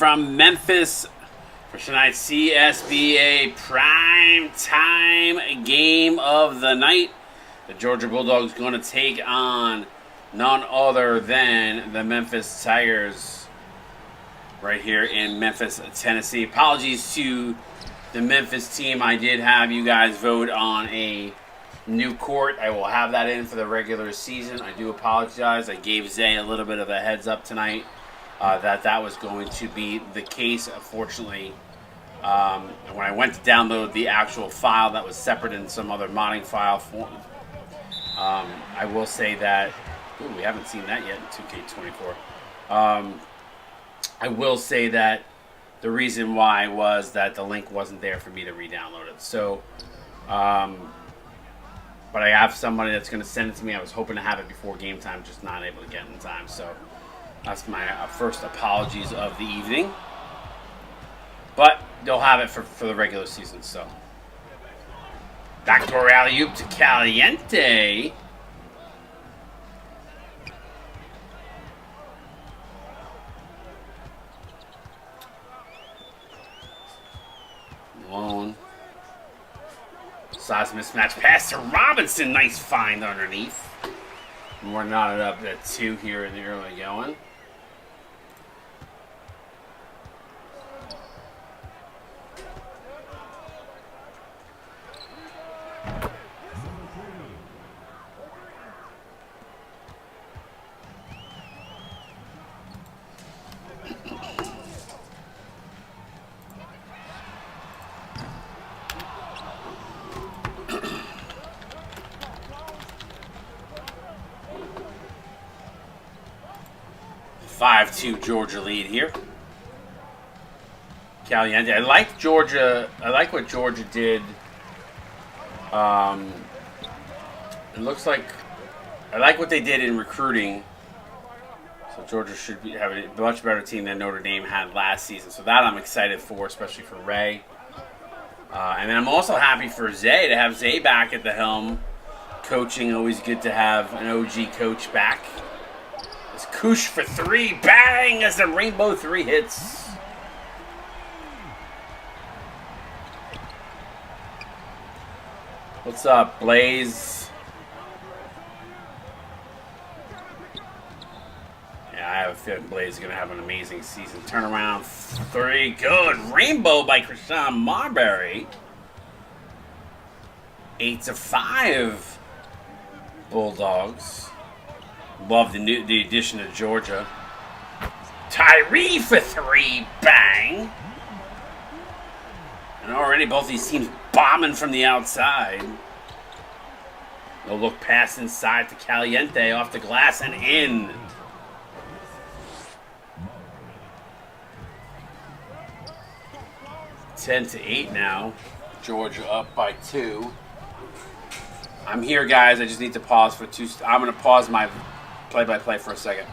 from Memphis for tonight's CSBA prime time game of the night. The Georgia Bulldogs going to take on none other than the Memphis Tigers right here in Memphis, Tennessee. Apologies to the Memphis team. I did have you guys vote on a new court. I will have that in for the regular season. I do apologize. I gave Zay a little bit of a heads up tonight that was going to be the case. Unfortunately, when I went to download the actual file, that was separate in some other modding file form. I will say that we haven't seen that yet in 2K24. I will say that the reason why was that the link wasn't there for me to re-download it. So, but I have somebody that's going to send it to me. I was hoping to have it before game time, just not able to get it in time. So that's my first apologies of the evening. But they'll have it for the regular season. So backdoor alley-oop to Caliente. Malone. Size mismatch pass to Robinson. Nice find underneath. And we're knotted up at 2 here in the early going. Five-2 Georgia lead here. Caliente. I like Georgia. I like what Georgia did. It looks like I like what they did in recruiting. So Georgia should have a much better team than Notre Dame had last season. So that I'm excited for, especially for Ray. And then I'm also happy for Zay to have Zay back at the helm. Coaching, always good to have an OG coach back. It's Koosh for 3. Bang! As the rainbow 3 hits. What's up, Blaze? Yeah, I have a feeling Blaze is going to have an amazing season. Turnaround 3. Good. Rainbow by Krishan Marbury. 8-5. Bulldogs. Love the addition of Georgia. Tyree for 3. Bang. And already both these teams bombing from the outside. No look pass inside to Caliente off the glass and in. Ten to 8 now. Georgia up by 2. I'm here, guys. I just need to pause for 2. I'm going to pause my play-by-play for a second.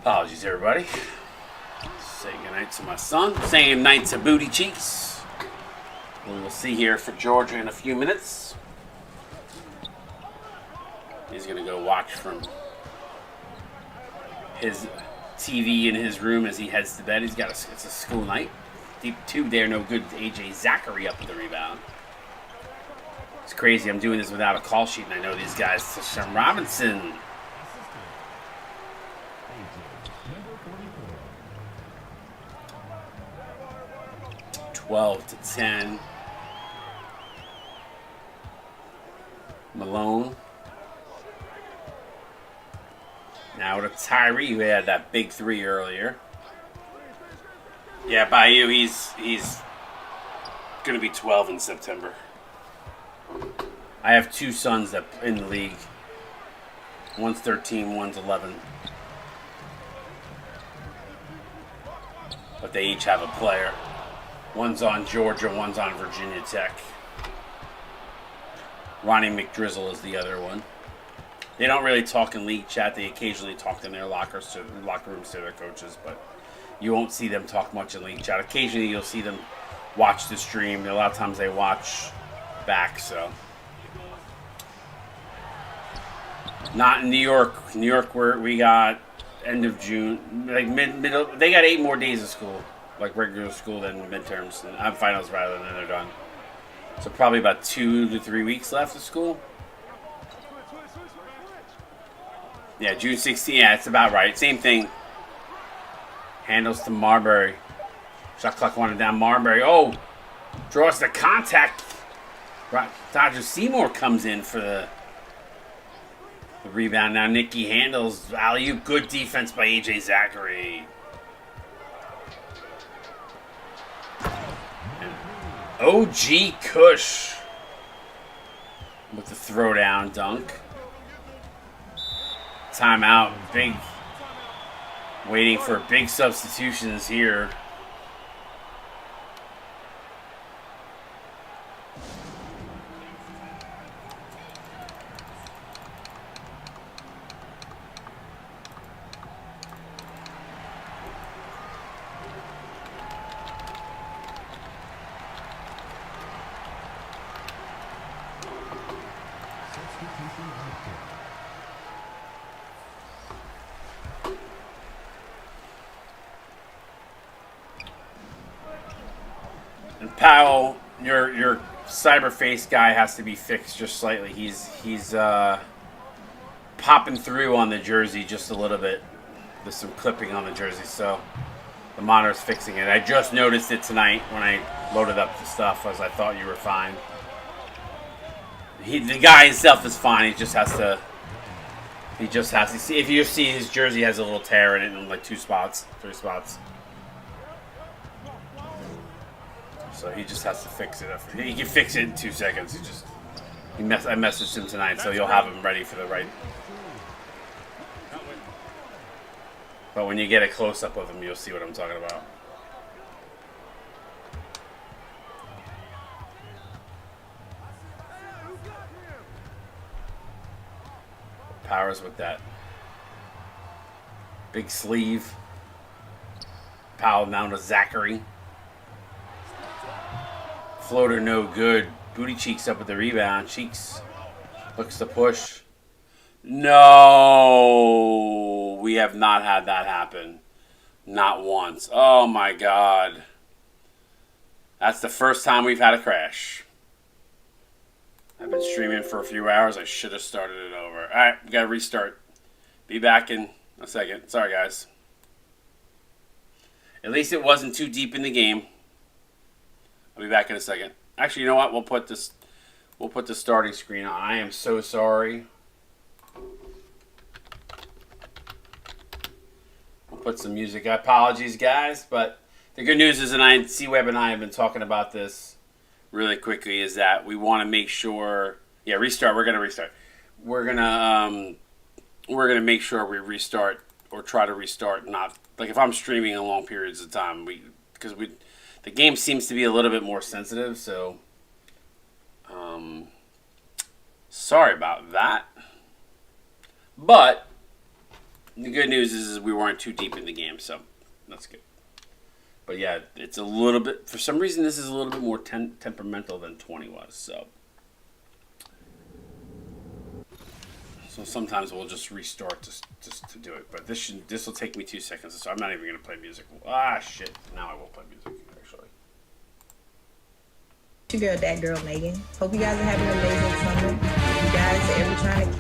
Apologies, everybody. Say goodnight to my son. Saying night to Booty Cheeks. We will see here for Georgia in a few minutes. He's going to go watch from his TV in his room as he heads to bed. It's a school night. Deep 2 there, no good. AJ Zachary up with the rebound. It's crazy. I'm doing this without a call sheet, and I know these guys. Tashawn Robinson. 12-10. Malone. Now to Tyree, who had that big 3 earlier. Yeah, Bayou, he's going to be 12 in September. I have 2 sons that in the league. One's 13, one's 11. But they each have a player. One's on Georgia, one's on Virginia Tech. Ronnie McDrizzle is the other one. They don't really talk in league chat. They occasionally talk in their locker rooms to their coaches, but you won't see them talk much in league chat. Occasionally you'll see them watch the stream. A lot of times they watch back, so. Not in New York. New York, where we got end of June, like middle. They got 8 more days of school, like regular school, than midterms and finals rather, than they're done. So probably about 2 to 3 weeks left of school. Yeah, June 16th. Yeah, it's about right. Same thing. Handles to Marbury. Shot clock wanted down Marbury. Oh, draws the contact. Dodger Seymour comes in for the rebound. Now Nicky handles. Alley-oop. Good defense by A.J. Zachary. And O.G. Kush with the throwdown dunk. Timeout. Big. Waiting for big substitutions here. Powell, your cyberface guy has to be fixed just slightly. He's popping through on the jersey just a little bit. There's some clipping on the jersey, so the monitor's fixing it. I just noticed it tonight when I loaded up the stuff, as I thought you were fine. The guy himself is fine. He just has to see. If you see, his jersey has a little tear in it in like 3 spots. So he just has to fix it. He can fix it in 2 seconds. I messaged him tonight, so you'll have him ready for the right. But when you get a close up of him, you'll see what I'm talking about. Powers with that big sleeve. Powell down to Zachary. Floater no good. Booty Cheeks up with the rebound. Cheeks looks to push. No, we have not had that happen. Not once. Oh my God. That's the first time we've had a crash. I've been streaming for a few hours. I should have started it over. All right, we got to restart. Be back in a second. Sorry, guys. At least it wasn't too deep in the game. I'll be back in a second. Actually, you know what? We'll put the starting screen on. I am so sorry. We'll put some music. Apologies, guys, but the good news is, and C-Web and I have been talking about this really quickly, is that we want to make sure. Yeah, restart. We're gonna restart. We're gonna make sure we restart or try to restart. Not like if I'm streaming in long periods of time, the game seems to be a little bit more sensitive, so sorry about that. But the good news is we weren't too deep in the game, so that's good. But yeah, it's a little bit, for some reason, this is a little bit more temperamental than 20 was, so sometimes we'll just restart just to do it. But this will take me 2 seconds, so I'm not even going to play music. Ah, shit. Now I will play music. It's your girl, that girl, Megan. Hope you guys are having an amazing summer. You guys are ever trying to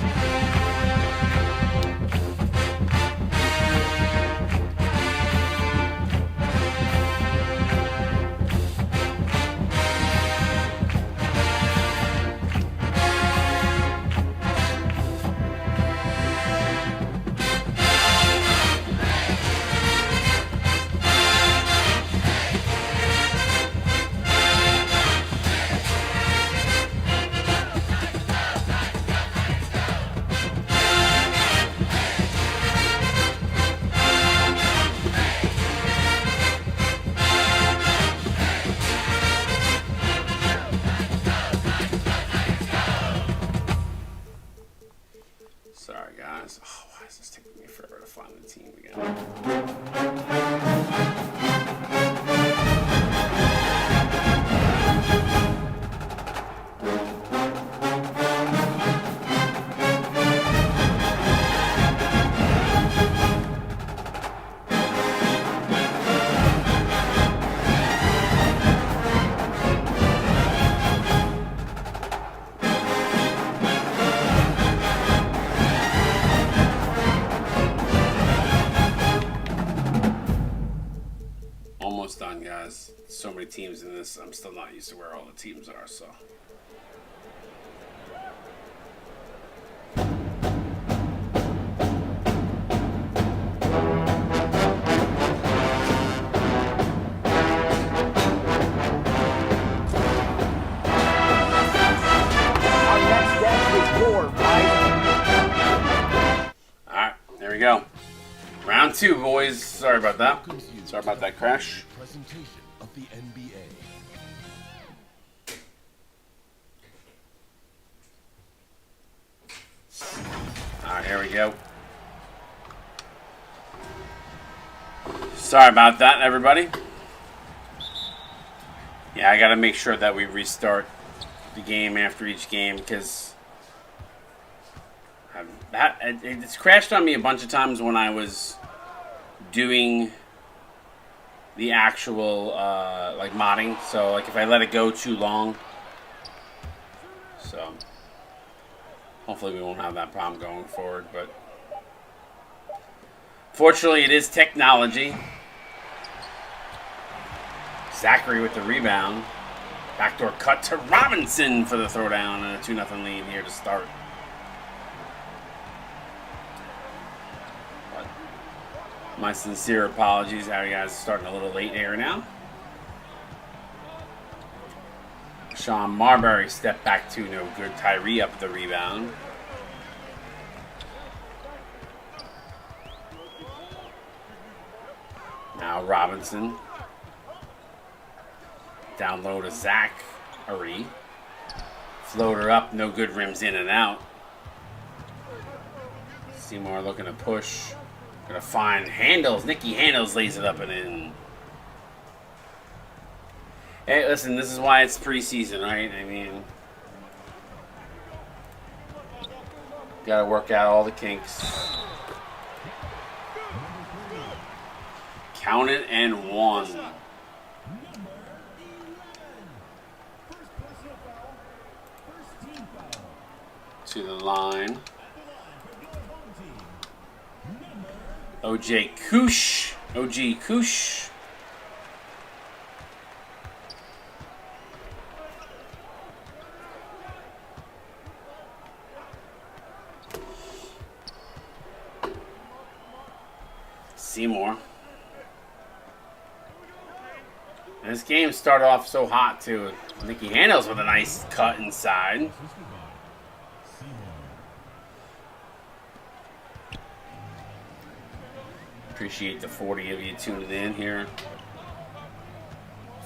almost done, guys. So many teams in this. I'm still not used to where all the teams are, so. Alright, there we go. Round 2, boys. Sorry about that. Sorry about that crash. Presentation of the NBA. Alright, here we go. Sorry about that, everybody. Yeah, I gotta make sure that we restart the game after each game because it's crashed on me a bunch of times when I was doing the actual like modding. So like if I let it go too long, so hopefully we won't have that problem going forward. But fortunately, it is technology. Zachary with the rebound. Backdoor cut to Robinson for the throwdown and a 2-0 lead here to start. But my sincere apologies. How you guys starting a little late here now. Sean Marbury step back to no good. Tyree up the rebound. Now Robinson. Down low to Zachary. Floater up, no good, rims in and out. Seymour looking to push. Gonna find Handles. Nicky Handles lays it up and in. Hey, listen, this is why it's preseason, right? I mean, gotta work out all the kinks. Count it and 1. To the line. OG Koosh. Seymour. And this game started off so hot too. Nicky Handles with a nice cut inside. Appreciate the 40 of you tuning in here.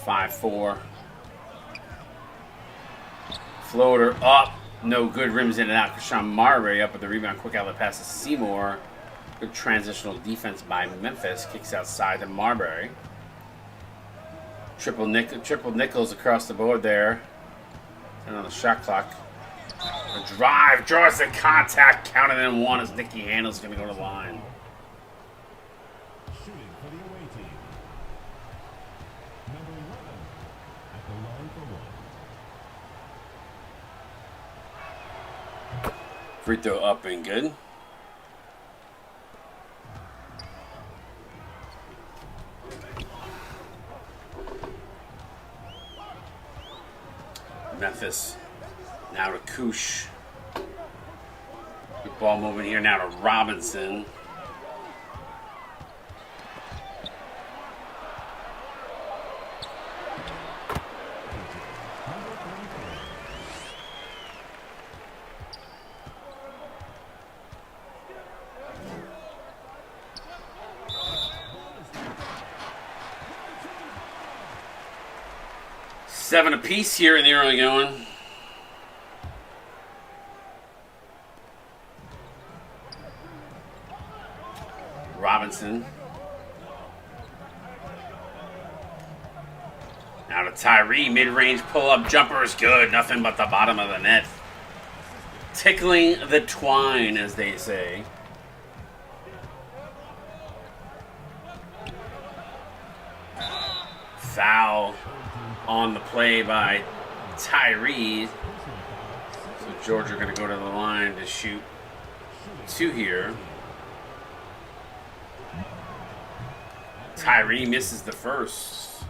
5-4. Floater up. No good, rims in and out. Sean Marbury up with the rebound. Quick outlet pass to Seymour. Good transitional defense by Memphis. Kicks outside to Marbury. Triple nickels across the board there. And on the shot clock. A drive. Draws the contact. Counted in 1 as Nicky Handles going to go to the line. Free throw up and good. Memphis now to Koosh. Good ball movement here now to Robinson. Seven apiece here in the early going. Robinson. Now to Tyree. Mid-range pull-up jumper is good. Nothing but the bottom of the net. Tickling the twine, as they say. Foul on the play by Tyree. So Georgia going to go to the line to shoot 2 here. Tyree misses the first.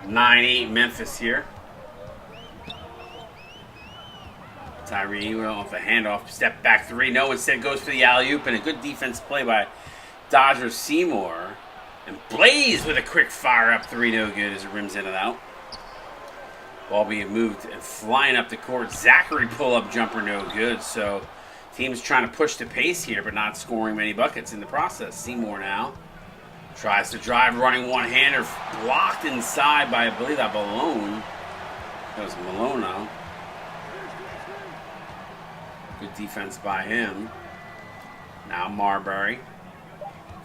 (9-8) Memphis here. Tyree off a handoff, step back three. No, instead goes for the alley-oop, and a good defense play by Dodger Seymour. And Blaze with a quick fire up three, no good as it rims in and out. Ball being moved and flying up the court. Zachary pull-up jumper, no good. So team's trying to push the pace here, but not scoring many buckets in the process. Seymour now tries to drive, running one-hander, blocked inside by, I believe, that Malone. That was Malone now. Good defense by him. Now Marbury.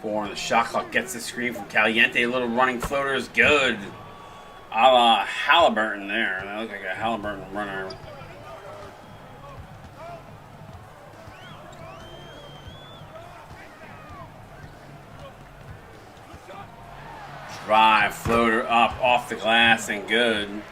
4 on the shot clock. Gets the screen from Caliente. A little running floater is good. A la Halliburton there. That looked like a Halliburton runner. Drive, floater up, off the glass, and good.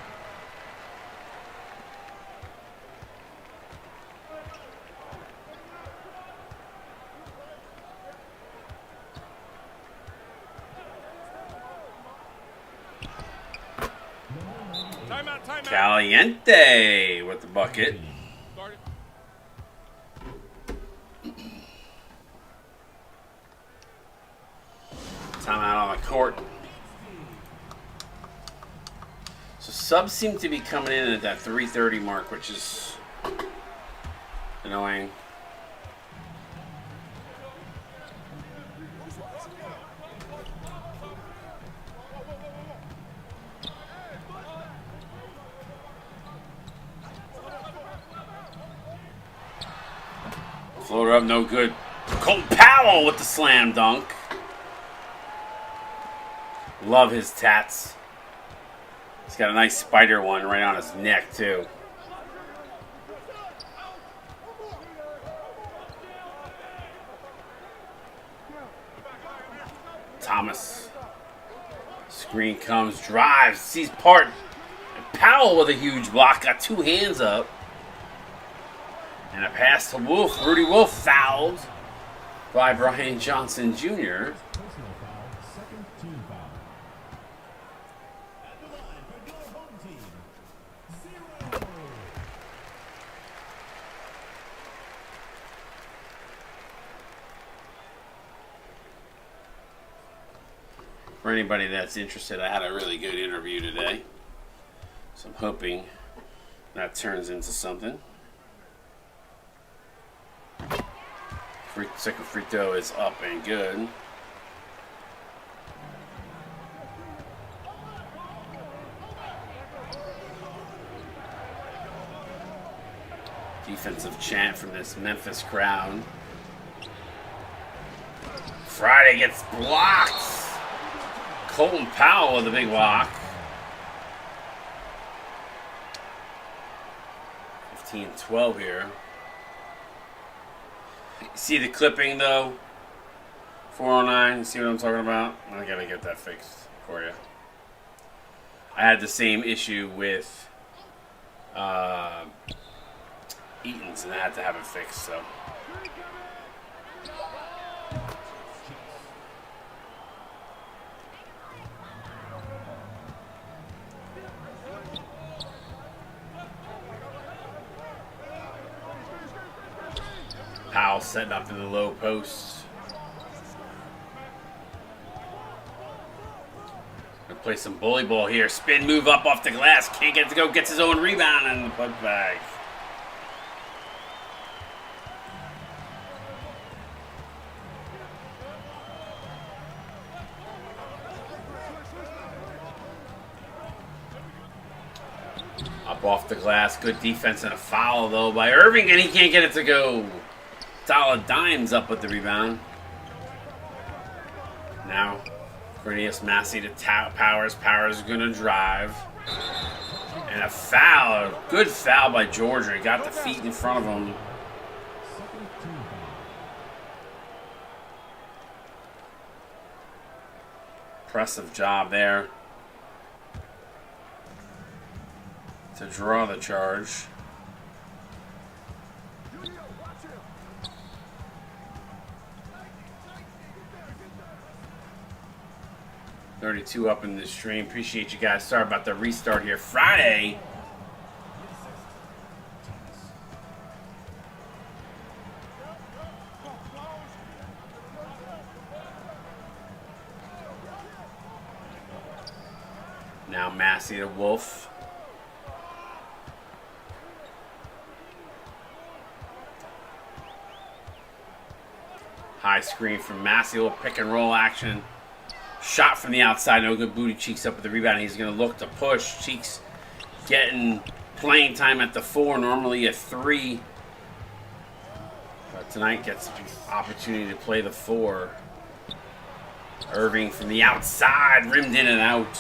Caliente with the bucket. Timeout on the court. So subs seem to be coming in at that 3:30 mark, which is annoying. Floater up, no good. Colton Powell with the slam dunk. Love his tats. He's got a nice spider one right on his neck, too. Thomas. Screen comes, drives, sees part. And Powell with a huge block, got 2 hands up. And a pass to Wolf. Rudy Wolf fouled by Brian Johnson Jr. For anybody that's interested, I had a really good interview today. So I'm hoping that turns into something. Second free throw is up and good. Defensive chant from this Memphis crowd. Friday gets blocked. Colton Powell with a big block. 15-12 here. See the clipping though? 409, see what I'm talking about? I gotta get that fixed for you. I had the same issue with Eaton's and I had to have it fixed, so. Powell setting up in the low post. Gonna play some bully ball here. Spin move up off the glass. Can't get it to go. Gets his own rebound and the put bag. Up off the glass. Good defense and a foul though by Irving, and he can't get it to go. Solid Dimes up with the rebound. Now, Cornelius Massey to Powers. Powers is going to drive. And a foul. A good foul by Georgia. He got the feet in front of him. Impressive job there. to draw the charge. $32 up in this stream. Appreciate you guys. Sorry about the restart here. Friday. Now Massey to Wolf. High screen from Massey. A little pick and roll action. Shot from the outside, no good. Booty. Cheeks up with the rebound. He's going to look to push. Cheeks getting playing time at the 4, normally a 3. But tonight gets the opportunity to play the 4. Irving from the outside, rimmed in and out.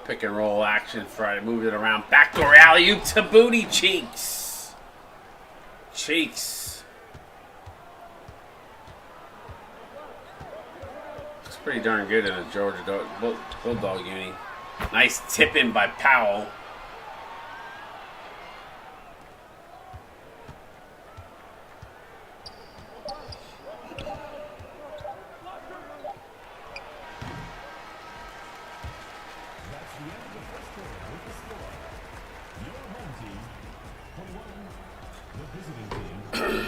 Pick and roll action. Friday moved it around. Backdoor alley-oop to Booty. Cheeks. Cheeks. Looks pretty darn good in a Georgia Bulldog uni. Nice tip in by Powell.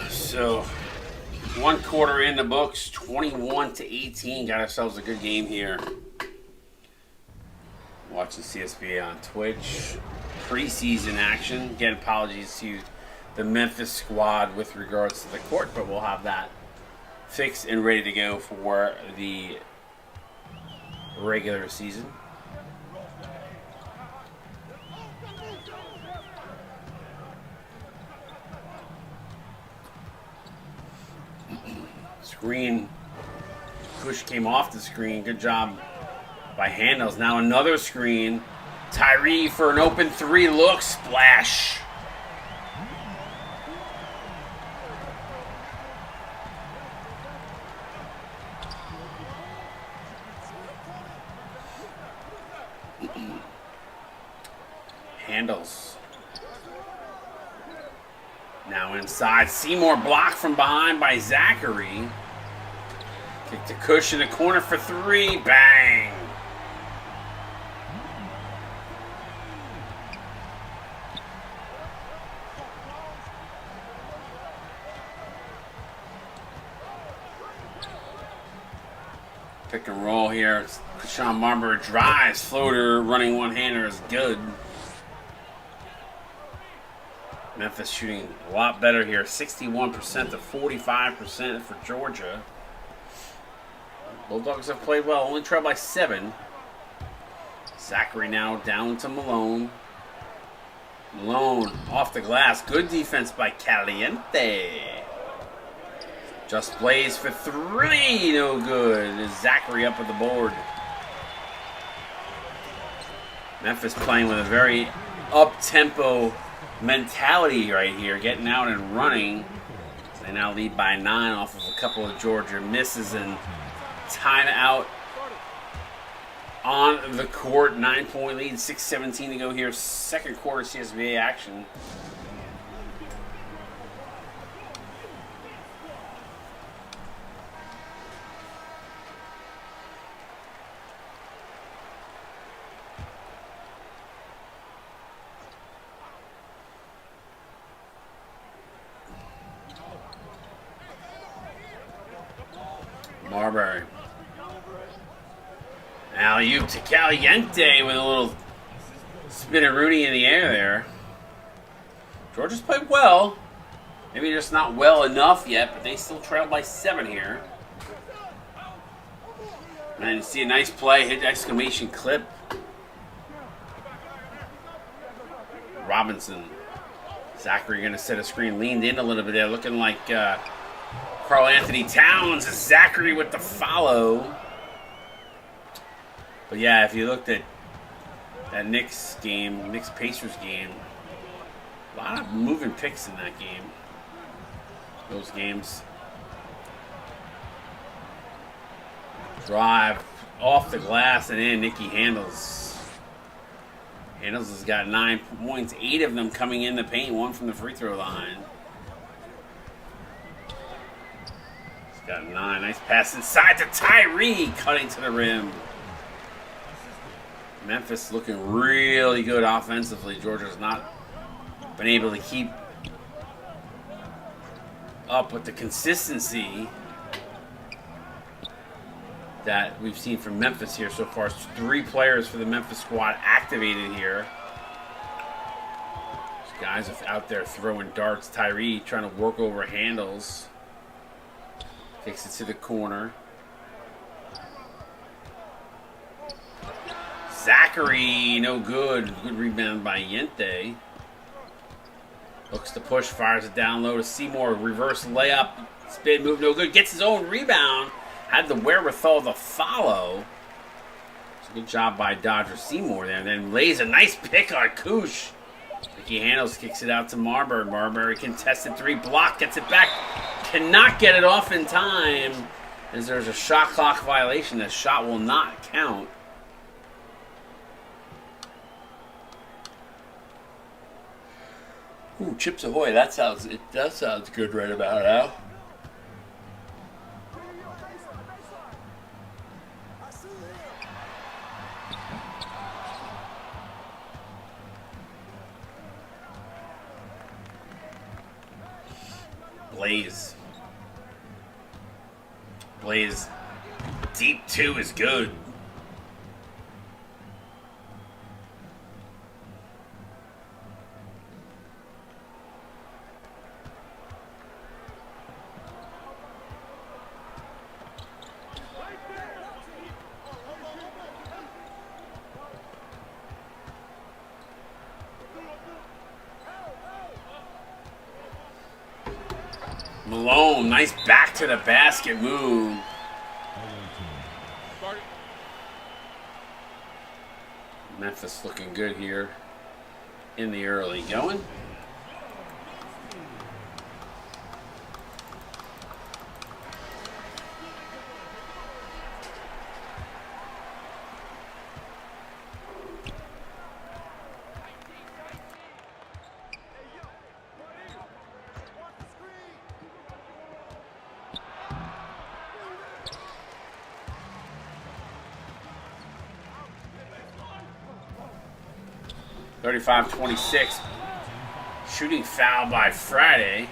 So, 1 quarter in the books, 21-18. Got ourselves a good game here. Watching CSBA on Twitch. Preseason action. Again, apologies to the Memphis squad with regards to the court, but we'll have that fixed and ready to go for the regular season. Screen push came off the screen. Good job by Handles. Now another screen. Tyree for an open 3 look. Splash. Handles. Now inside. Seymour blocked from behind by Zachary. Kick to Cush in the corner for 3. Bang. Pick and roll here. Sean Marbury drives. Floater running one-hander is good. Memphis shooting a lot better here. 61% to 45% for Georgia. Bulldogs have played well. Only trailed by 7. Zachary now down to Malone. Malone off the glass. Good defense by Caliente. Just Blaze for 3. No good. Zachary up with the board. Memphis playing with a very up-tempo mentality right here. Getting out and running. They now lead by 9 off of a couple of Georgia misses and timeout on the court. 9-point lead. 6:17 to go here. Second quarter CSBA action. Marbury. Alley-oop to Caliente with a little spin-a-rooney in the air there. Georgia's played well. Maybe just not well enough yet, but they still trail by 7 here. And you see a nice play, hit exclamation clip. Robinson. Zachary going to set a screen, leaned in a little bit there, looking like Karl Anthony Towns. Zachary with the follow. But yeah, if you looked at that Knicks Pacers game, a lot of moving picks in that game. Those games. Drive off the glass and in. Nicky Handles. Handles has got 9 points, 8 of them coming in the paint, 1 from the free throw line. He's got 9. Nice pass inside to Tyree, cutting to the rim. Memphis looking really good offensively. Georgia's not been able to keep up with the consistency that we've seen from Memphis here so far. 3 players for the Memphis squad activated here. These guys are out there throwing darts. Tyree trying to work over Handles. Takes it to the corner. Zachary, no good. Good rebound by Yente. Looks to push, fires it down low to Seymour. Reverse layup. Spin move, no good. Gets his own rebound. Had the wherewithal to follow. It's a good job by Dodger Seymour there. And then lays a nice pick on Koosh. Nicky Handles kicks it out to Marbury. Marbury contested 3, block, gets it back. Cannot get it off in time, as there's a shot clock violation. That shot will not count. Ooh, Chips Ahoy, that sounds good right about now. Blaze. Deep 2 is good. Malone, nice back to the basket move. Memphis looking good here in the early going. (35-26). Shooting foul by Friday.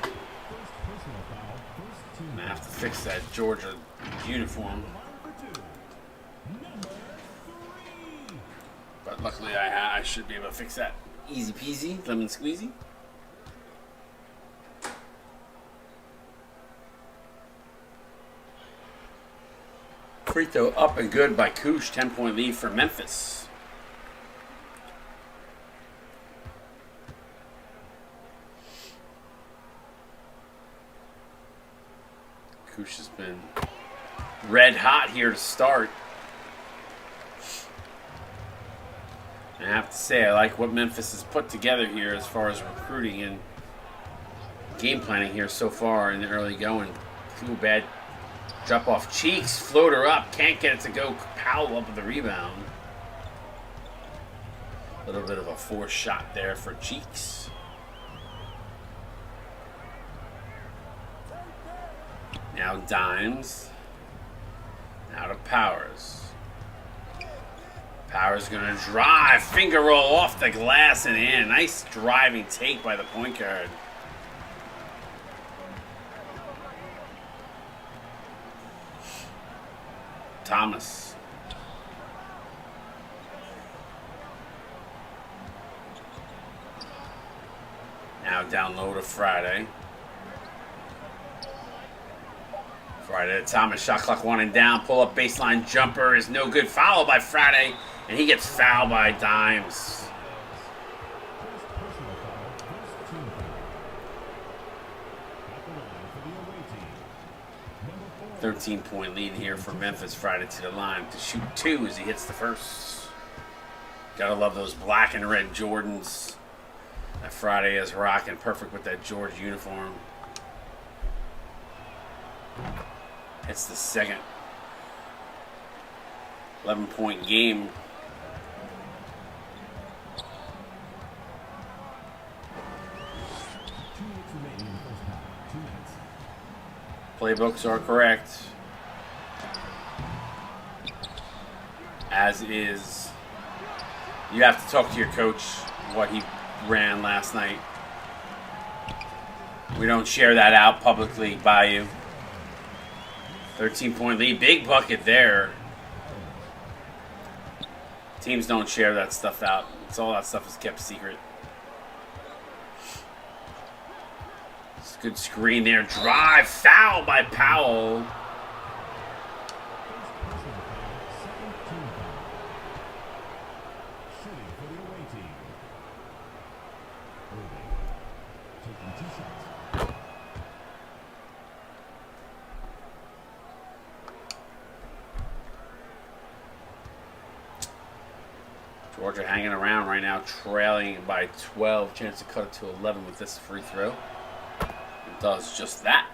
I'm gonna have to fix that Georgia uniform. But luckily I should be able to fix that. Easy peasy, lemon squeezy. Free throw up and good by Koosh. 10-point lead for Memphis. Koosh has been red hot here to start. And I have to say, I like what Memphis has put together here as far as recruiting and game planning here so far in the early going. Too bad drop off Cheeks, floater up, can't get it to go. Powell up with the rebound. A little bit of a forced shot there for Cheeks. Now Dimes. Now to Powers. Powers gonna drive, finger roll off the glass and in. Nice driving take by the point guard. Thomas. Now down low to Friday. Friday to Thomas, shot clock winding down, pull up baseline jumper is no good. Foul by Friday, and he gets fouled by Dimes. 13-point lead here for Memphis. Friday to the line to shoot 2 as he hits the first. Gotta love those black and red Jordans that Friday is rocking. Perfect with that George uniform. It's the second 11-point game. Playbooks are correct. As is, you have to talk to your coach what he ran last night. We don't share that out publicly by you. 13-point lead, big bucket there. Teams don't share that stuff out. It's all that stuff is kept secret. It's a good screen there. Drive, foul by Powell. Georgia hanging around right now, trailing by 12. Chance to cut it to 11 with this free throw. It does just that.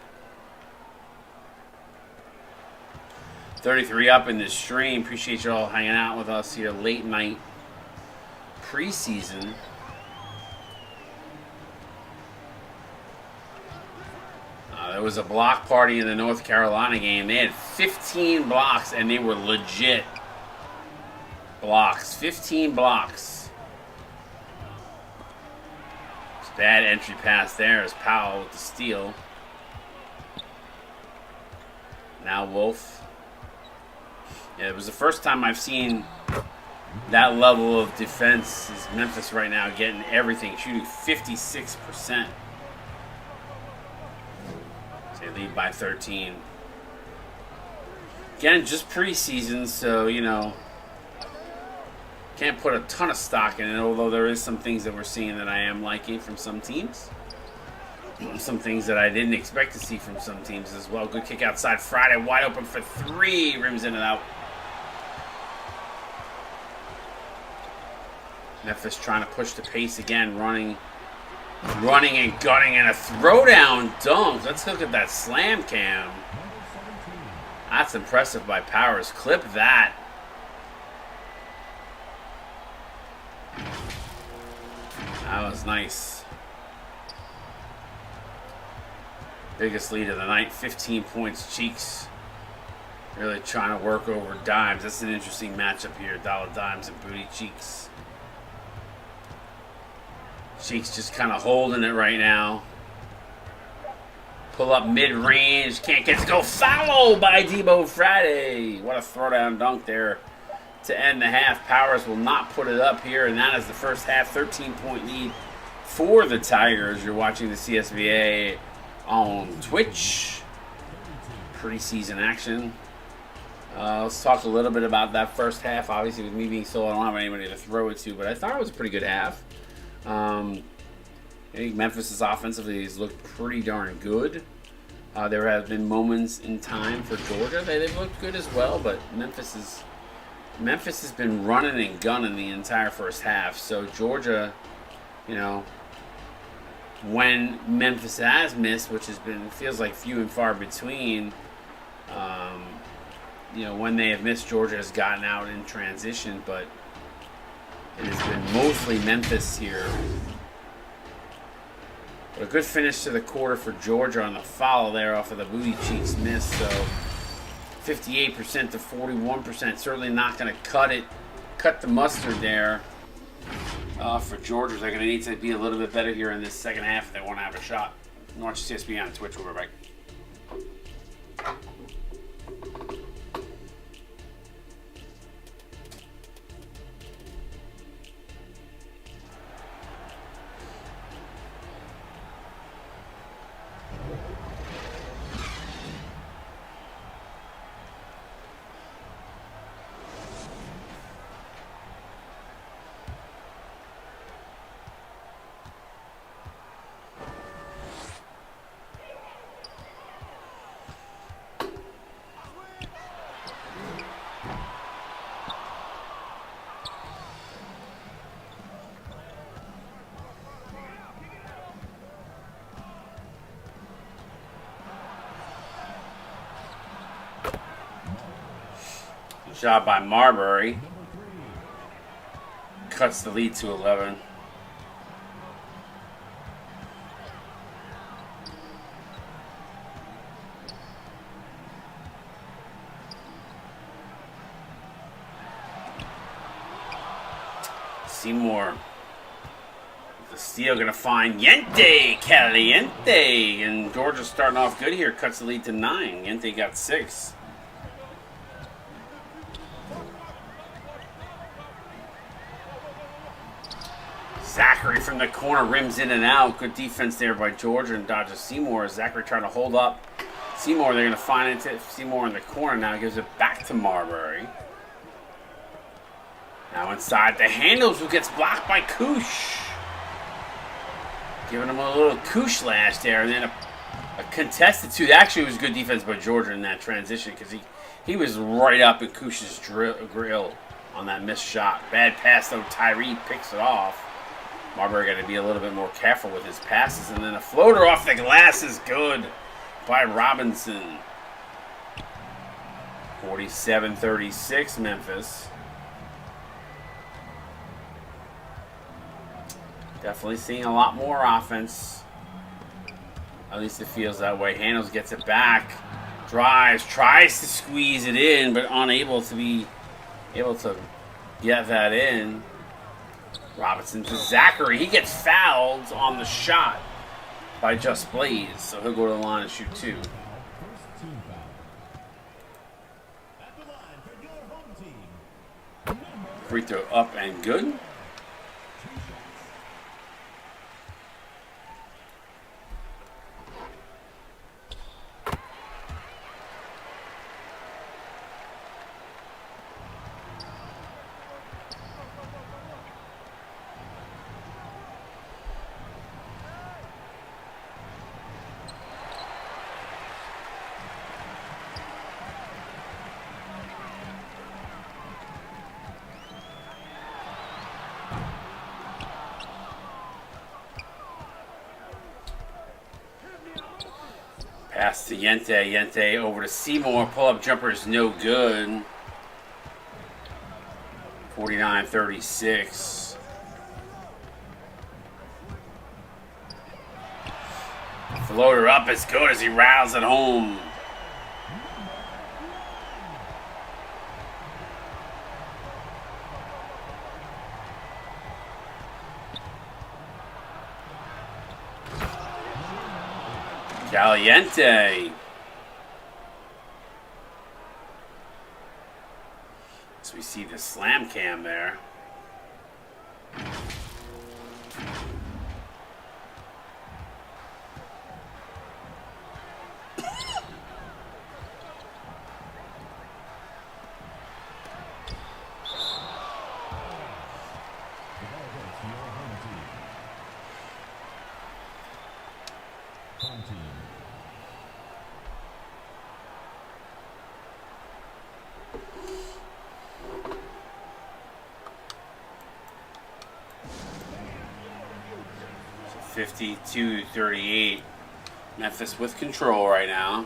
33 up in this stream. Appreciate you all hanging out with us here late night preseason. There was a block party in the North Carolina game. They had 15 blocks, and they were legit blocks. 15 blocks. It's a bad entry pass there as Powell with the steal. Now Wolf. Yeah, it was the first time I've seen that level of defense. Is Memphis right now getting everything, shooting 56%. They lead by 13. Again, just preseason, so, you know, can't put a ton of stock in it, although there is some things that we're seeing that I am liking from some teams. Some things that I didn't expect to see from some teams as well. Good kick outside Friday, wide open for 3. Rims in and out. Memphis trying to push the pace again, running and gunning, and a throwdown dunk. Let's look at that slam cam. That's impressive by Powers. Clip that. That was nice. Biggest lead of the night, 15 points. Cheeks really trying to work over Dimes. That's an interesting matchup here. Dollar Dimes and Booty Cheeks. Cheeks just kind of holding it right now. Pull up mid-range. Can't get to go. Foul by Debo Friday. What a throwdown dunk there to end the half. Powers will not put it up here, and that is the first half. 13-point lead for the Tigers. You're watching the CSBA on Twitch. Preseason action. Let's talk a little bit about that first half. Obviously, with me being solo, I don't have anybody to throw it to, but I thought it was a pretty good half. I think Memphis' offensively has looked pretty darn good. There have been moments in time for Georgia that they've looked good as well, but Memphis has been running and gunning the entire first half. So Georgia, you know, when Memphis has missed, which has been feels like few and far between, you know, when they have missed, Georgia has gotten out in transition, but it has been mostly Memphis here. But a good finish to the quarter for Georgia on the foul there off of the Booty Cheeks miss. So 58% to 41%. Certainly not going to cut the mustard there for Georgia. They're going to need to be a little bit better here in this second half if they want to have a shot. Watch CSB on Twitch. We'll be right back. Shot by Marbury. Cuts the lead to 11. Seymour. The steal going to find Yente Caliente. And Georgia's starting off good here. Cuts the lead to 9. Yente got 6. Zachary from the corner rims in and out. Good defense there by Georgia and dodges Seymour. Zachary trying to hold up Seymour. They're going to find it. Seymour in the corner now. Gives it back to Marbury. Now inside the handles, who gets blocked by Koosh. Giving him a little Koosh lash there. And then a contested two. Actually, it was good defense by Georgia in that transition because he was right up in Koosh's grill on that missed shot. Bad pass, though. Tyree picks it off. Marbury got to be a little bit more careful with his passes. And then a floater off the glass is good by Robinson. 47-36 Memphis. Definitely seeing a lot more offense. At least it feels that way. Handles gets it back. Drives. Tries to squeeze it in, but unable to be able to get that in. Robinson to Zachary. He gets fouled on the shot by Just Blaze, so he'll go to the line and shoot 2. Free throw up and good. Pass to Yente. Yente over to Seymour. Pull-up jumper is no good. 49-36. Floater up as good as he rattles it home. Caliente. So we see the slam cam there. So 52-38. Memphis with control right now.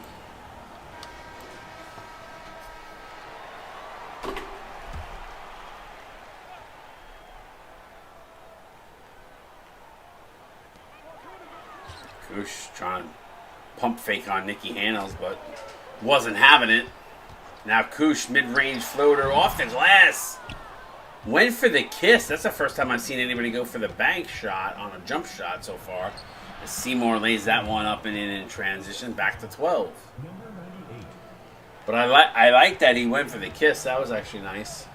Koosh trying to pump fake on Nicky Handles, but wasn't having it. Now Koosh, mid-range floater off the glass. Went for the kiss. That's the first time I've seen anybody go for the bank shot on a jump shot so far. As Seymour lays that one up and in transition, back to 12. But I like that he went for the kiss. That was actually nice.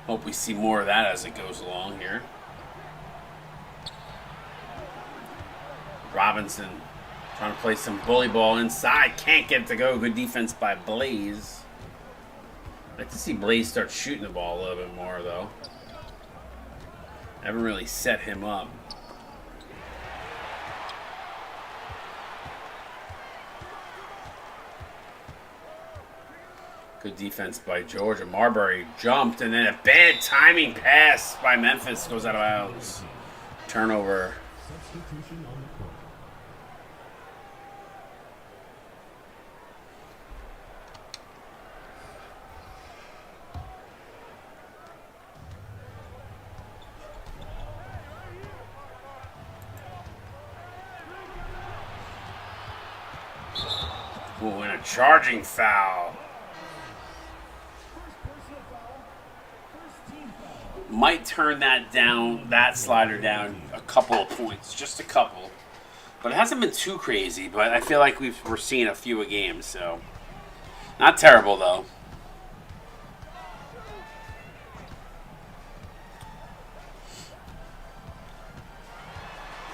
Hope we see more of that as it goes along here. Robinson trying to play some bully ball inside. Can't get it to go. Good defense by Blaze. I'd like to see Blaze start shooting the ball a little bit more, though. Haven't really set him up. Good defense by Georgia. Marbury jumped, and then a bad timing pass by Memphis goes out of bounds. Turnover. Ooh, and a charging foul. Might turn that slider down a couple of points, just a couple. But it hasn't been too crazy, but I feel like we're seeing a few a game, so not terrible though.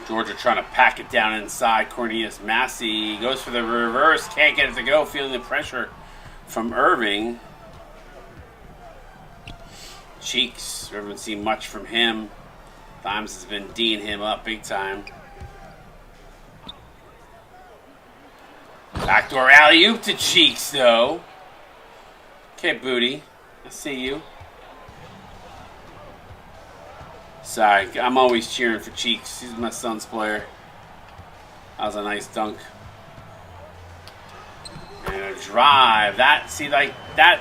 Georgia trying to pack it down inside. Cornelius Massey goes for the reverse, can't get it to go, feeling the pressure from Irving. Cheeks, we haven't seen much from him. Dimes has been D'ing him up big time. Backdoor alley-oop to Cheeks, though. Okay, Booty. I see you. Sorry, I'm always cheering for Cheeks. He's my son's player. That was a nice dunk. And a drive. That, see, like, that...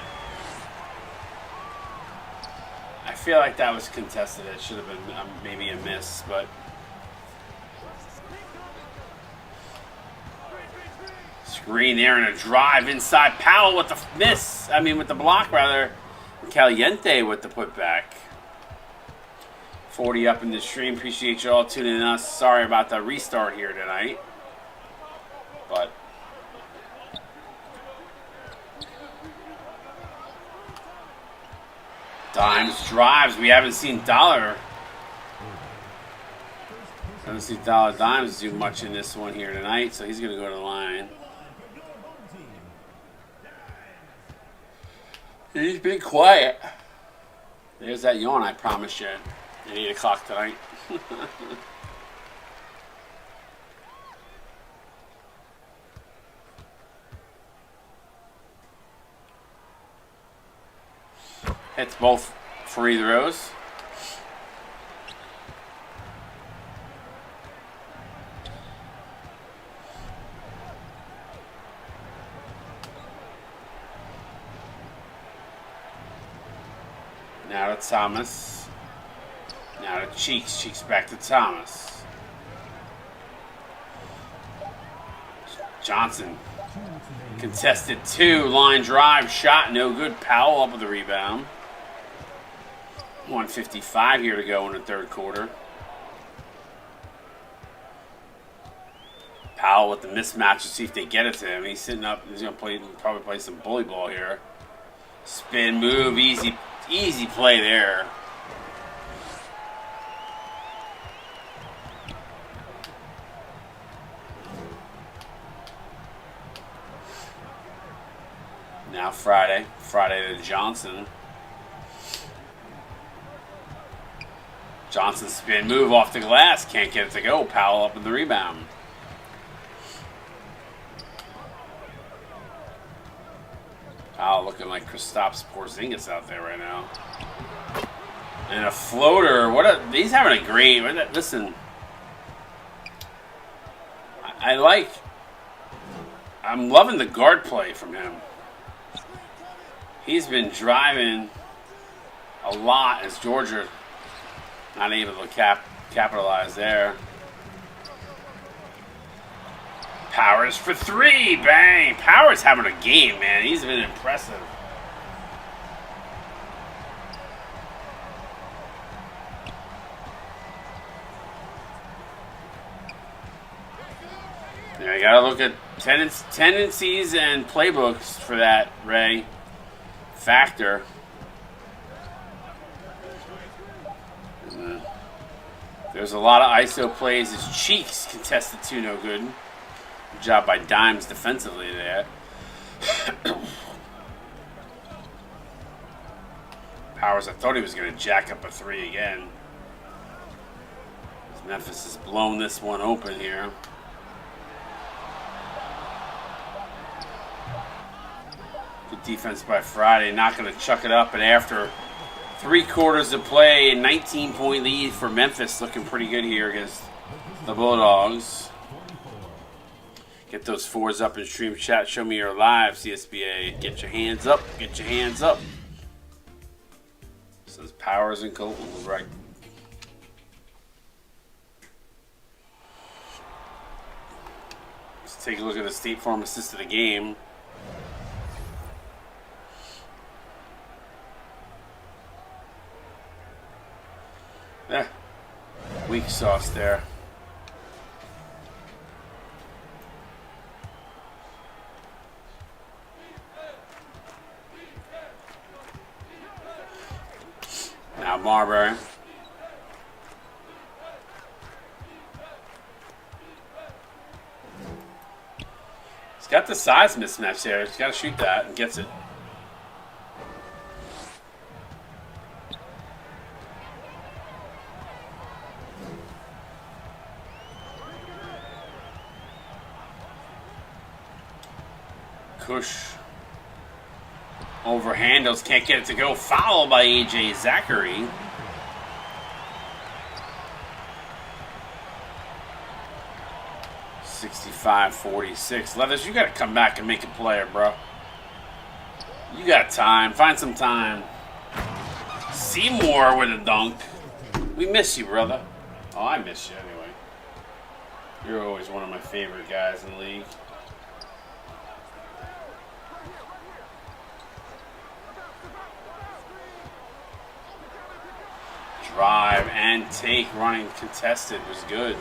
I feel like that was contested. It should have been maybe a miss, but... Screen there and a drive inside. Powell with the miss. I mean, with the block, rather. Caliente with the putback. 40 up in the stream. Appreciate you all tuning in us. Sorry about the restart here tonight. But... Dimes drives. We haven't seen Dollar. Haven't seen Dollar Dimes do much in this one here tonight, so he's going to go to the line. He's been quiet. There's that yawn I promised you at 8 o'clock tonight. Hits both free throws. Now to Thomas. Now to Cheeks. Cheeks back to Thomas. Johnson. Contested 2. Line drive. Shot. No good. Powell up with the rebound. 1:55 here to go in the third quarter. Powell with the mismatch. Let's see if they get it to him. He's sitting up. He's going to probably play some bully ball here. Spin move. Easy play there. Now Friday to Johnson. Johnson spin move off the glass. Can't get it to go. Powell up in the rebound. Powell looking like Kristaps Porzingis out there right now. And a floater. He's having a great... Listen. I'm loving the guard play from him. He's been driving a lot as Georgia not able to capitalize there. Powers for 3. Bang. Powers having a game, man. He's been impressive. Yeah, you gotta look at tendencies and playbooks for that, Ray. Factor. There's a lot of ISO plays. His Cheeks contested 2, no good. Good job by Dimes defensively there. Powers, I thought he was going to jack up a 3 again. Memphis has blown this one open here. Good defense by Friday. Not going to chuck it up, and after 3 quarters of play, a 19-point lead for Memphis. Looking pretty good here against the Bulldogs. Get those 4s up in stream chat. Show me your live, CSBA. Get your hands up. Get your hands up. Says Powers and Colton. Right. Let's take a look at the State Farm assist of the game. Yeah, weak sauce there. Now Marbury. He's got the size mismatch there. He's got to shoot that and gets it. Kush over handles, can't get it to go. Fouled by AJ Zachary. $65-46. Leathers, you got to come back and make a player, bro. You got time. Find some time. Seymour with a dunk. We miss you, brother. Oh, I miss you anyway. You're always one of my favorite guys in the league. Drive and take, running contested was good.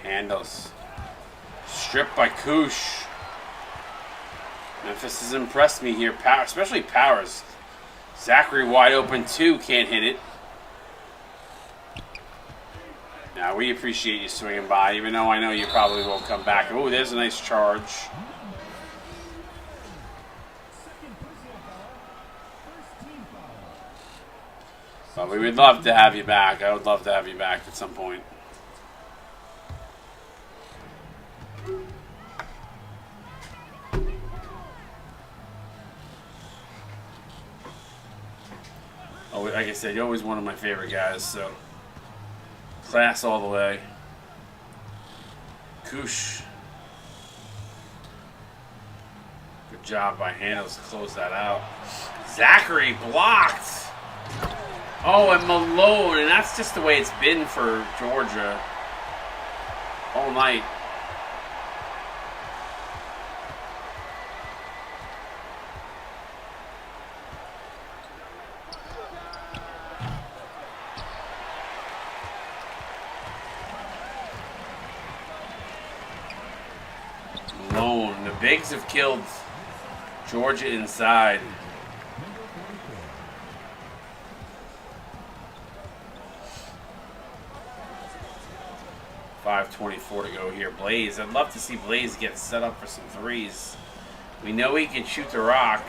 Handles. Stripped by Kush. Memphis has impressed me here, especially Powers. Zachary wide open too, can't hit it. Now, we appreciate you swinging by, even though I know you probably won't come back. Oh, there's a nice charge. But we would love to have you back. I would love to have you back at some point. Oh, like I said, you're always one of my favorite guys, so... Class all the way. Kush. Good job by Handles to close that out. Zachary blocked. Oh, and Malone. And that's just the way it's been for Georgia all night. Malone. The bigs have killed Georgia inside. .524 to go here. Blaze. I'd love to see Blaze get set up for some threes. We know he can shoot the rock.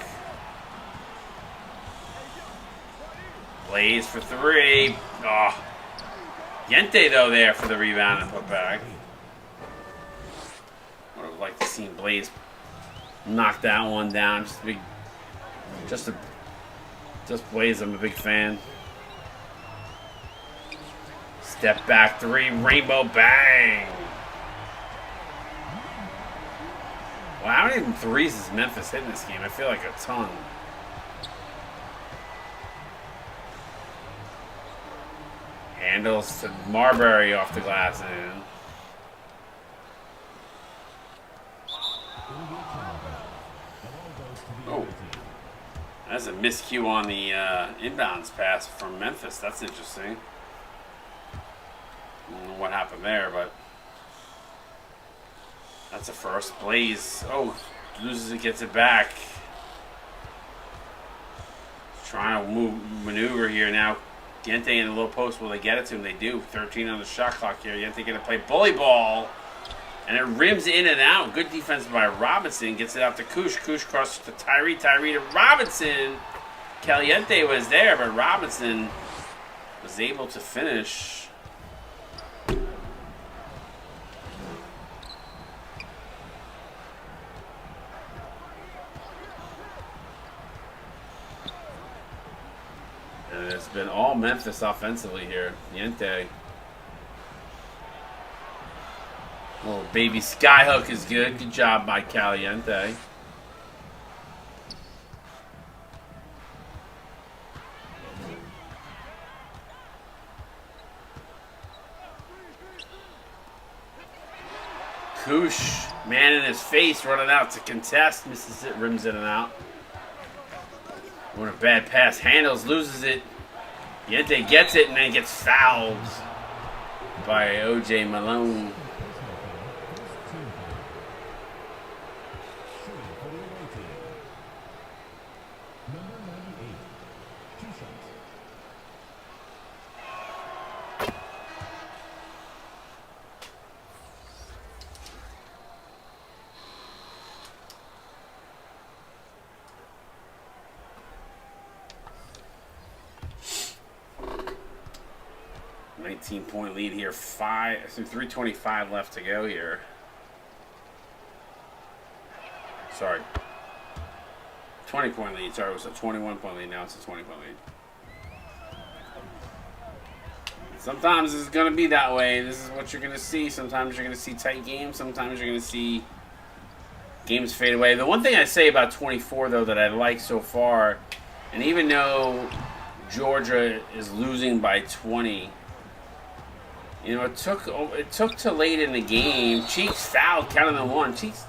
Blaze for three. Oh. Yente, though, there for the rebound and put back. I would have liked to see Blaze knock that one down. Just Blaze, I'm a big fan. Step back three, rainbow bang. Wow, how many threes is Memphis hitting this game? I feel like a ton. Handles to Marbury off the glass and in. Oh, that's a miscue on the inbounds pass from Memphis. That's interesting. I don't know what happened there, but that's a first. Blaze, oh, loses it, gets it back. Trying to maneuver here now. Yente in the low post, will they get it to him? They do. 13 on the shot clock here. Yente going to play bully ball. And it rims in and out. Good defense by Robinson. Gets it out to Kush. Kush crosses to Tyree. Tyree to Robinson. Caliente was there, but Robinson was able to finish. And it's been all Memphis offensively here. Yente. Little baby skyhook is good. Good job by Caliente. Koosh, man in his face, running out to contest. Misses it, rims in and out. What a bad pass. Handles, loses it. Yente gets it and then gets fouled by O.J. Malone. Point lead here. 3:25 left to go here. Sorry. 20-point lead. Sorry, it was a 21-point lead. Now it's a 20-point lead. Sometimes it's going to be that way. This is what you're going to see. Sometimes you're going to see tight games. Sometimes you're going to see games fade away. The one thing I say about 24, though, that I like so far, and even though Georgia is losing by 20, you know, it took till late in the game. Cheeks fouled, counted on one. Cheeks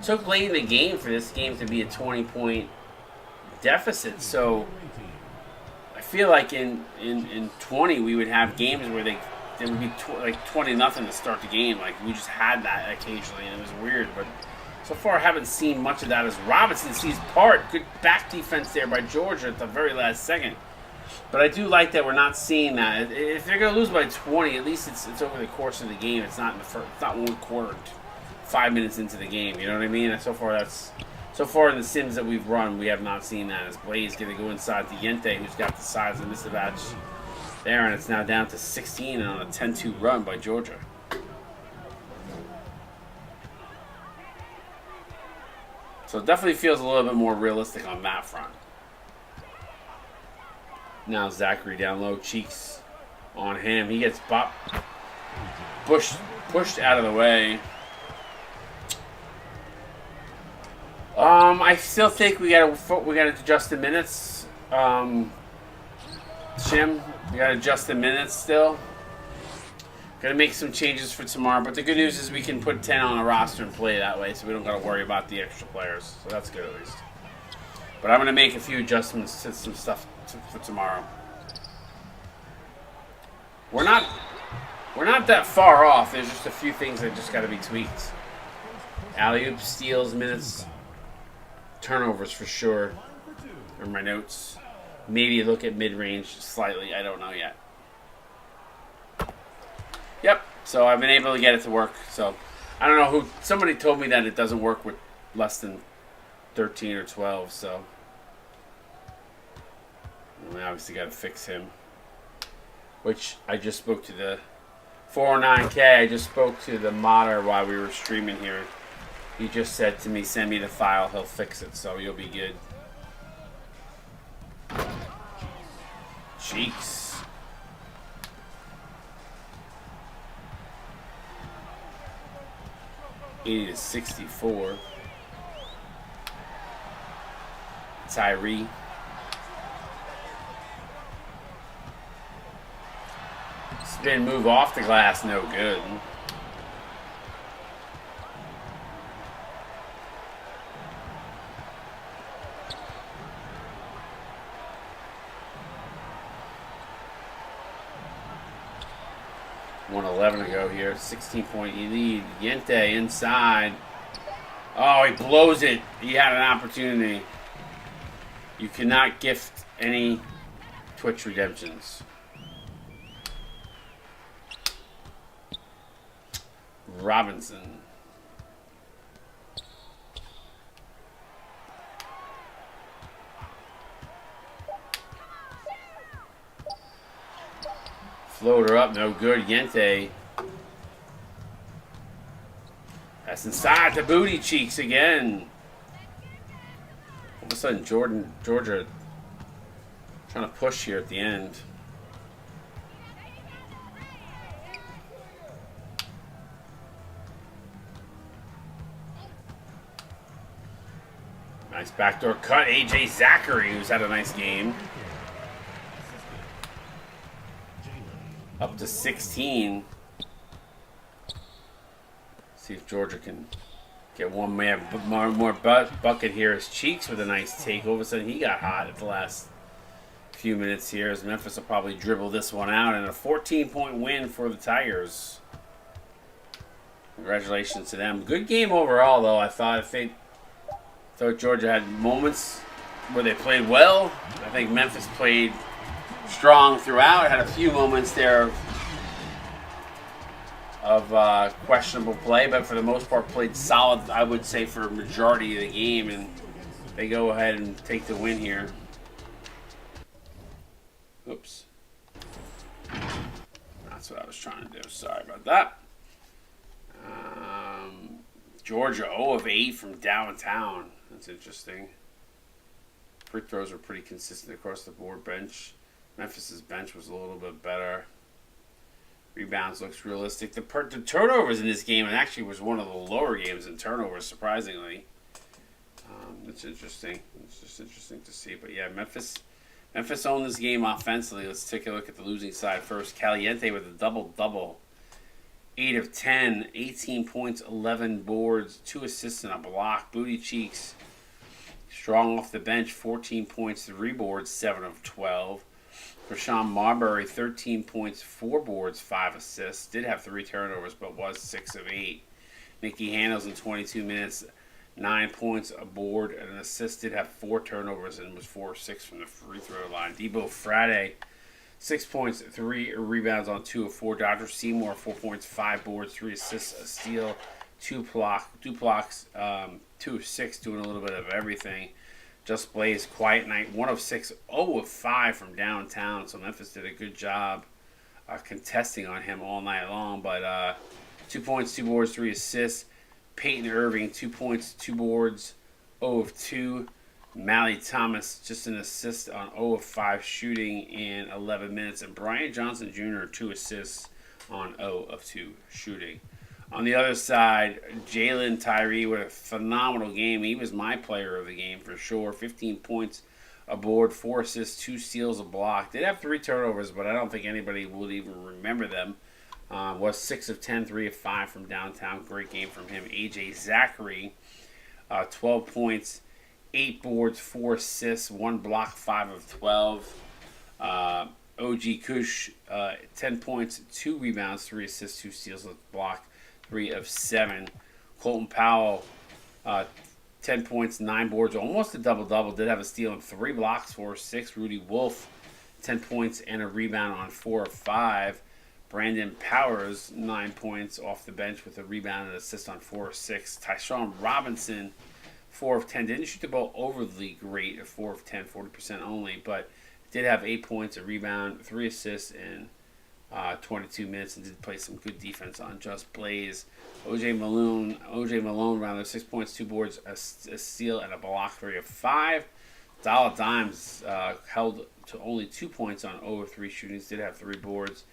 took late in the game for this game to be a 20-point deficit. So I feel like in 20 we would have games where they would be like 20-0 to start the game. Like we just had that occasionally, and it was weird. But so far I haven't seen much of that. As Robinson sees part, good back defense there by Georgia at the very last second. But I do like that we're not seeing that. If they're going to lose by 20, at least it's over the course of the game. It's not in the first, it's not one quarter, 5 minutes into the game. You know what I mean? And so far in the sims that we've run, we have not seen that. As Blaze going to go inside to Yente, who's got the size of Misavach there, and it's now down to 16 and on a 10-2 run by Georgia. So it definitely feels a little bit more realistic on that front. Now Zachary down low, Cheeks on him. He gets pushed out of the way. I still think we gotta adjust the minutes. Shim, we gotta adjust the minutes still. Gotta make some changes for tomorrow. But the good news is we can put 10 on a roster and play that way, so we don't gotta worry about the extra players. So that's good at least. But I'm gonna make a few adjustments to some stuff for tomorrow. We're not that far off. There's just a few things that just got to be tweaked. Alley-oop, steals, minutes, turnovers for sure. Are my notes. Maybe look at mid-range slightly. I don't know yet. Yep. So I've been able to get it to work. So I don't know who. Somebody told me that it doesn't work with less than 13 or 12. So. We obviously got to fix him. Which I just spoke to the 409K. I just spoke to the modder while we were streaming here. He just said to me, send me the file. He'll fix it. So you'll be good. Cheeks. $80 to 64. Tyree. Spin move off the glass, no good. $111 to go here. 16-point lead. Yente inside. Oh, he blows it. He had an opportunity. You cannot gift any Twitch redemptions. Robinson. Floater up, no good. Yente. That's inside the booty cheeks again. All of a sudden, Georgia trying to push here at the end. Nice backdoor cut. AJ Zachary, who's had a nice game. Up to 16. See if Georgia can get one more bucket here. As Cheeks with a nice take. All of a sudden, he got hot at the last few minutes here. As Memphis will probably dribble this one out. And a 14-point win for the Tigers. Congratulations to them. Good game overall, though. I thought Georgia had moments where they played well. I think Memphis played strong throughout. Had a few moments there of questionable play, but for the most part played solid, I would say, for a majority of the game, and they go ahead and take the win here. Oops. That's what I was trying to do. Sorry about that. Georgia 0 of 8 from downtown. That's interesting. Free throws were pretty consistent across the board. Memphis's bench was a little bit better. Rebounds looks realistic. The turnovers in this game, and actually was one of the lower games in turnovers, surprisingly. It's interesting. It's just interesting to see. But yeah, Memphis owned this game offensively. Let's take a look at the losing side first. Caliente with a double-double. 8 of 10, 18 points, 11 boards, 2 assists and a block. Booty Cheeks, strong off the bench, 14 points, 3 boards, 7 of 12. Rashawn Marbury, 13 points, 4 boards, 5 assists. Did have 3 turnovers, but was 6 of 8. Nicky Handles in 22 minutes, 9 points, a board, and an assist. Did have 4 turnovers and was 4 of 6 from the free throw line. Debo Friday, 6 points, 3 rebounds on 2 of 4. Dr. Seymour, 4 points, 5 boards, 3 assists, a steal, 2 blocks, 2 of 6, doing a little bit of everything. Just Blaze, quiet night, 1 of 6, 0 of 5 from downtown. So Memphis did a good job contesting on him all night long. But 2 points, 2 boards, 3 assists. Peyton Irving, 2 points, 2 boards, 0 of 2. Mally Thomas, just an assist on 0 of 5 shooting in 11 minutes. And Brian Johnson Jr., 2 assists on 0 of 2 shooting. On the other side, Jalen Tyree with a phenomenal game. He was my player of the game for sure. 15 points, a board, 4 assists, 2 steals, a block. Did have 3 turnovers, but I don't think anybody would even remember them. Was 6 of 10, 3 of 5 from downtown. Great game from him. AJ Zachary, 12 points, 8 boards, 4 assists, 1 block, 5 of 12. OG Kush, 10 points, 2 rebounds, 3 assists, 2 steals, a block, 3 of 7. Colton Powell, 10 points, 9 boards, almost a double-double. Did have a steal and 3 blocks, 4 of 6. Rudy Wolf, 10 points and a rebound on 4 of 5. Brandon Powers, 9 points off the bench with a rebound and assist on 4 of 6. Tyshawn Robinson, 4 of 10. Didn't shoot the ball overly great at 4 of 10, 40% only, but did have 8 points, a rebound, 3 assists in 22 minutes, and did play some good defense on Just Blaze. OJ Malone, rather, 6 points, 2 boards, a steal, and a block, 3 of 5. Dollar Dimes held to only 2 points on 0 of 3 shootings, did have 3 boards.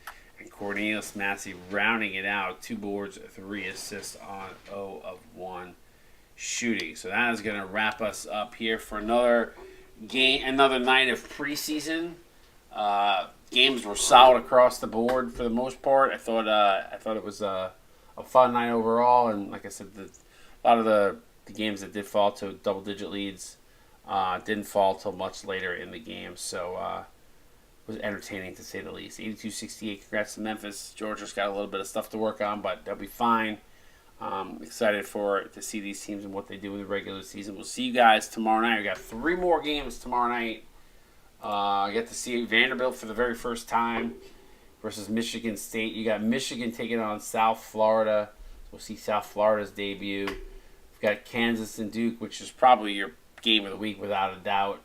And Cornelius Massey rounding it out, 2 boards, 3 assists on 0 of 1 shooting. So that is going to wrap us up here for another game, another night of preseason. Games were solid across the board for the most part. I thought it was a fun night overall, and like I said, a lot of the games that did fall to double-digit leads didn't fall till much later in the game. So it was entertaining to say the least. 82-68. Congrats to Memphis. Georgia's got a little bit of stuff to work on, but they'll be fine. Excited to see these teams and what they do in the regular season. We'll see you guys tomorrow night. We got 3 more games tomorrow night. I get to see Vanderbilt for the very first time versus Michigan State. You got Michigan taking on South Florida. We'll see South Florida's debut. We've got Kansas and Duke, which is probably your game of the week without a doubt.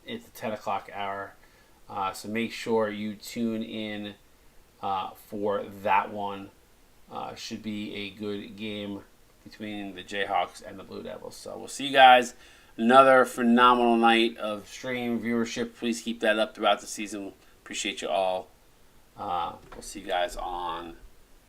It's the 10 o'clock hour. So make sure you tune in for that one. Should be a good game between the Jayhawks and the Blue Devils. So we'll see you guys. Another phenomenal night of stream viewership. Please keep that up throughout the season. Appreciate you all. We'll see you guys on